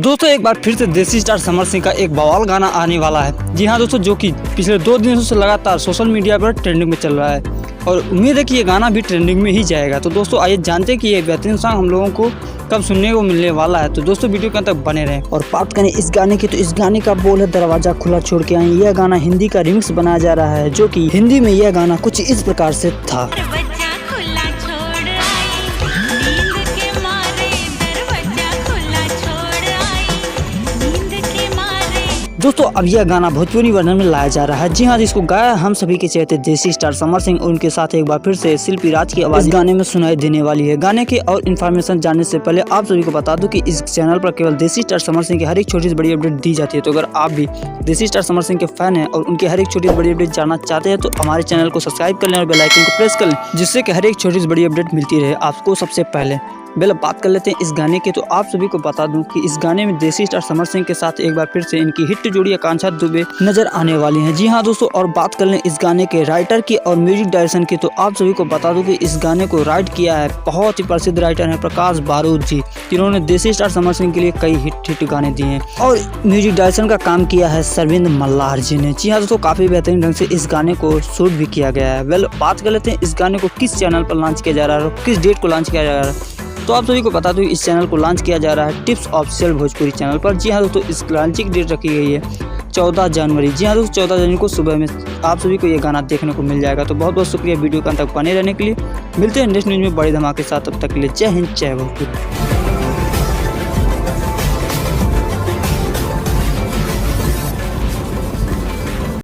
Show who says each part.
Speaker 1: दोस्तों एक बार फिर से देसी स्टार समर सिंह का एक बवाल गाना आने वाला है। जी हाँ दोस्तों, जो कि पिछले 2 दिनों से लगातार सोशल मीडिया पर ट्रेंडिंग में चल रहा है और उम्मीद है कि ये गाना भी ट्रेंडिंग में ही जाएगा। तो दोस्तों आइए जानते हैं कि ये बेहतरीन सॉन्ग हम लोगों को कब सुनने को मिलने वाला है। तो दोस्तों वीडियो के अंत तक बने रहें। और बात करें इस गाने की, तो इस गाने का बोल है दरवाजा खुला छोड़ के आए। यह गाना हिंदी का रिमिक्स बनाया जा रहा है, जो कि हिंदी में यह गाना कुछ इस प्रकार से था। दोस्तों अब यह गाना भोजपुरी वर्जन में लाया जा रहा है। जी हाँ, जिसको गाया हम सभी के चहेते देसी स्टार समर सिंह और उनके साथ एक बार फिर से शिल्पी राज की आवाज गाने में सुनाई देने वाली है। गाने के और इन्फॉर्मेशन जानने से पहले आप सभी को बता दूं कि इस चैनल पर केवल देसी स्टार समर सिंह की हर एक छोटी से बड़ी अपडेट दी जाती है। तो अगर आप भी देसी स्टार समर सिंह के फैन हैं और उनकी हर एक छोटी से बड़ी अपडेट जानना चाहते हैं तो हमारे चैनल को सब्सक्राइब कर लें और बेल आइकन को प्रेस कर लें, जिससे कि हर एक छोटी से बड़ी अपडेट मिलती रहे आपको सबसे पहले। पहले बात कर लेते हैं इस गाने की। तो आप सभी को बता दूं कि इस गाने में देसी स्टार समर सिंह के साथ एक बार फिर से इनकी हिट जोड़ी आकांक्षा दुबे नजर आने वाली हैं। जी हाँ दोस्तों, और बात कर लें इस गाने के राइटर की और म्यूजिक डायरेक्शन की, तो आप सभी को बता दूं कि इस गाने को राइट किया है बहुत ही प्रसिद्ध राइटर है प्रकाश बारूद जी, जिन्होंने देसी स्टार समर सिंह के लिए कई हिट गाने दिए हैं। और म्यूजिक डायरेक्शन का काम किया है सरविंद मल्हार जी ने। जी हाँ दोस्तों, काफी बेहतरीन ढंग से इस गाने को शूट भी किया गया है। बात कर लेते हैं इस गाने को किस चैनल पर लॉन्च किया जा रहा है और किस डेट को लॉन्च किया जा रहा है। तो आप सभी को बता दूं इस चैनल को लॉन्च किया जा रहा है टिप्स ऑफिशियल भोजपुरी चैनल पर। जी हाँ दोस्तों, इस लॉन्चिंग डेट रखी गई है 14 जनवरी। जी हाँ दोस्तों, 14 जनवरी को सुबह में आप सभी को ये गाना देखने को मिल जाएगा। तो बहुत बहुत शुक्रिया वीडियो के अंत तक बने रहने के लिए। मिलते हैं नेक्स्ट न्यूज में बड़ी धमाके के साथ, तब तक के लिए जय हिंद जय भोजपुरी।